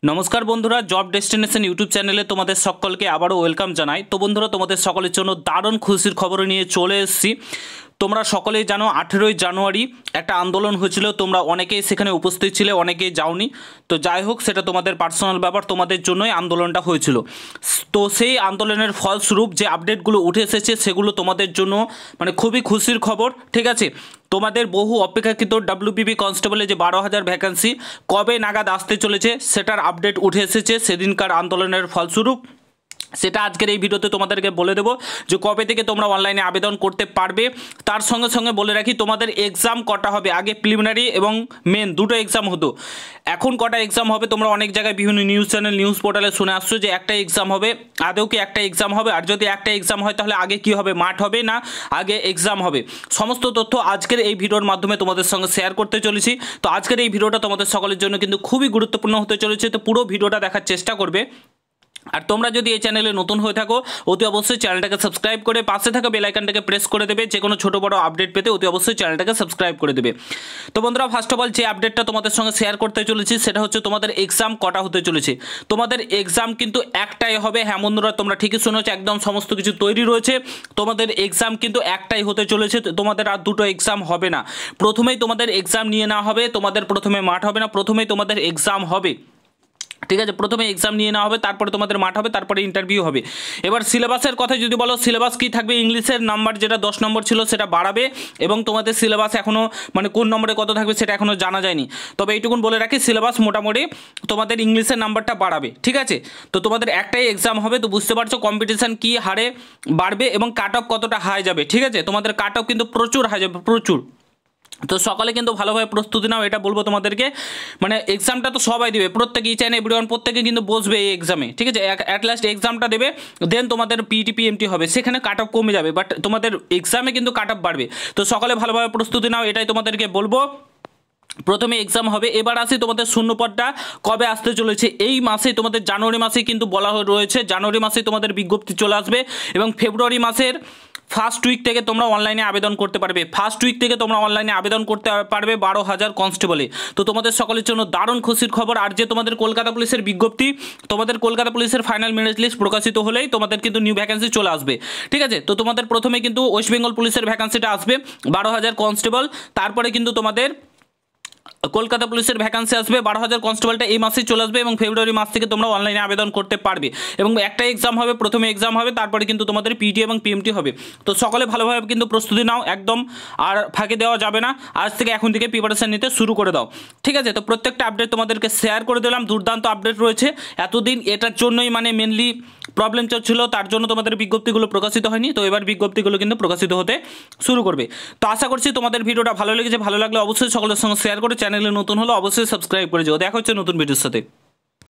नमस्कार बंधुरा जब डेस्टिनेशन यूट्यूब चैनले तुम्हारे सकल के आबारो वेलकाम जानाई। तो बंधुरा तुम्हारे सकलेर जोन्नो दारुण खुशिर खबर निये चले एसेछि। তোমরা সকলেই জানো 18ই জানুয়ারি একটা আন্দোলন হয়েছিল, তোমরা অনেকেই সেখানে উপস্থিত ছিলে, অনেকেই যাওনি। তো যাই হোক, সেটা তোমাদের পার্সোনাল ব্যাপার, তোমাদের জন্যই আন্দোলনটা হয়েছিল। তো সেই আন্দোলনের ফলস্বরূপ যে আপডেটগুলো উঠে এসেছে সেগুলো তোমাদের জন্য মানে খুবই খুশির খবর। ঠিক আছে, তোমাদের বহু অপেক্ষাকৃত ডাব্লিউবিপি কনস্টেবলে যে 12,000 ভ্যাকেন্সি কবে নাগাদ আসতে চলেছে সেটার আপডেট উঠে এসেছে সেদিনকার আন্দোলনের ফলস্বরূপ। সেটা আজকের এই ভিডিওতে তোমাদেরকে বলে দেবো যে কবে থেকে তোমরা অনলাইনে আবেদন করতে পারবে। তার সঙ্গে সঙ্গে বলে রাখি তোমাদের এক্সাম কটা হবে। আগে প্রিলিমিনারি এবং মেন দুটো এক্সাম হতো, এখন কটা এক্সাম হবে তোমরা অনেক জায়গায় বিভিন্ন নিউজ চ্যানেল নিউজ পোর্টালে শুনে আসছো যে একটা এক্সাম হবে। আদৌ কি একটা এক্সাম হবে? আর যদি একটা এক্সাম হয় তাহলে আগে কি হবে, মাঠ হবে না আগে এক্সাম হবে? সমস্ত তথ্য আজকের এই ভিডিওর মাধ্যমে তোমাদের সঙ্গে শেয়ার করতে চলেছি। তো আজকের এই ভিডিওটা তোমাদের সকলের জন্য কিন্তু খুবই গুরুত্বপূর্ণ হতে চলেছে, তো পুরো ভিডিওটা দেখার চেষ্টা করবে। আর তোমরা যদি এই চ্যানেলে নতুন হয়ে থাকো অতি অবশ্যই চ্যানেলটাকে সাবস্ক্রাইব করে পাশে থাকা বেল আইকনটাকে প্রেস করে দেবে। যে কোনো ছোটো বড়ো আপডেট পেতে অতি অবশ্যই চ্যানেলটাকে সাবস্ক্রাইব করে দেবে। তো বন্ধুরা, ফার্স্ট অফ অল যে আপডেটটা তোমাদের সঙ্গে শেয়ার করতে চলেছি সেটা হচ্ছে তোমাদের এক্সাম কটা হতে চলেছে। তোমাদের এক্সাম কিন্তু একটাই হবে। হ্যাঁ বন্ধুরা, তোমরা ঠিকই শুনেছো, একদম সমস্ত কিছু তৈরি রয়েছে। তোমাদের এক্সাম কিন্তু একটাই হতে চলেছে, তোমাদের আর দুটো এক্সাম হবে না। প্রথমেই তোমাদের এক্সাম নিয়ে নেওয়া হবে, তোমাদের প্রথমে মাঠ হবে না, প্রথমেই তোমাদের এক্সাম হবে। ঠিক আছে, প্রথমে এক্সাম নিয়ে নেওয়া হবে, তারপরে তোমাদের মাঠ হবে, তারপরে ইন্টারভিউ হবে। এবার সিলেবাসের কথা যদি বলো, সিলেবাস কী থাকবে, ইংলিশের নাম্বার যেটা 10 নম্বর ছিল সেটা বাড়াবে এবং তোমাদের সিলেবাস এখনও মানে কোন নম্বরে কত থাকবে সেটা এখনও জানা যায়নি। তবে এইটুকুন বলে রাখি, সিলেবাস মোটামুটি তোমাদের ইংলিশের নাম্বারটা বাড়াবে। ঠিক আছে, তো তোমাদের একটাই এক্সাম হবে, তো বুঝতে পারছো কম্পিটিশান কী হারে বাড়বে এবং কাট অফ কতটা হাই যাবে। ঠিক আছে, তোমাদের কাট অফ কিন্তু প্রচুর হাই যাবে, প্রচুর। তো সকালে কিন্তু ভালোভাবে প্রস্তুতি নাও, এটা বলবো তোমাদেরকে। মানে এক্সামটা তো সবাই দেবে, প্রত্যেকে ইচ অ্যান্ড এভরিওয়ান প্রত্যেকে কিন্তু বসবে এই এক্সামে। ঠিক আছে, অ্যাট লাস্ট এক্সামটা দেবে, দেন তোমাদের পিটি পিএমটি হবে, সেখানে কাট অফ কমে যাবে, বাট তোমাদের এক্সামে কিন্তু কাট অফ বাড়বে। তো সকালে ভালোভাবে প্রস্তুতি নাও, এটাই তোমাদেরকে বলবো। প্রথমে এক্সাম হবে। এবার আসি তোমাদের শূন্যপদটা কবে আসতে চলেছে। এই মাসে তোমাদের জানুয়ারি মাসে কিন্তু বলা রয়েছে, জানুয়ারি মাসে তোমাদের বিজ্ঞপ্তি চলে আসবে এবং ফেব্রুয়ারি মাসের ফার্স্ট উইক থেকে তোমরা অনলাইনে আবেদন করতে পারবে। ফার্স্ট উইক থেকে তোমরা অনলাইনে আবেদন করতে পারবে 12,000 কনস্টেবলে। তো তোমাদের সকলের জন্য দারুণ খুশির খবর। আর যে তোমাদের কলকাতা পুলিশের বিজ্ঞপ্তি, তোমাদের কলকাতা পুলিশের ফাইনাল মেরিট লিস্ট প্রকাশিত হলেই তোমাদের কিন্তু নিউ ভ্যাকেন্সি চলে আসবে। ঠিক আছে, তো তোমাদের প্রথমে কিন্তু ওয়েস্ট বেঙ্গল পুলিশের ভ্যাকেন্সিটা আসবে 12,000 কনস্টেবল, তারপরে কিন্তু তোমাদের কলকাতা পুলিশের ভ্যাকান্সি আসবে 12,000 কনস্টেবলটা এই মাসেই চলে আসবে এবং ফেব্রুয়ারি মাস থেকে তোমরা অনলাইনে আবেদন করতে পারবে এবং একটা এক্সাম হবে, প্রথমে এক্সাম হবে, তারপরে কিন্তু তোমাদের পিটি এবং পিএমটি হবে। তো সকলে ভালোভাবে কিন্তু প্রস্তুতি নাও একদম, আর ফাঁকি দেওয়া যাবে না। আজ থেকে এখন থেকে প্রিপারেশন নিতে শুরু করে দাও। ঠিক আছে, তো প্রত্যেকটা আপডেট তোমাদেরকে শেয়ার করে দিলাম, দুর্দান্ত আপডেট রয়েছে। এতদিন এটার জন্যই মানে মেনলি প্রবলেম চলছিল, তার জন্য তোমাদের বিজ্ঞপ্তিগুলো প্রকাশিত হয়নি। তো এবার বিজ্ঞপ্তিগুলো কিন্তু প্রকাশিত হতে শুরু করবে। তো আশা করছি তোমাদের ভিডিওটা ভালো লেগেছে। ভালো লাগলে অবশ্যই সকলের সঙ্গে শেয়ার করে, চ্যানেলে নতুন হলে অবশ্যই সাবস্ক্রাইব করে যাও। দেখা হচ্ছে নতুন ভিডিওর সাথে।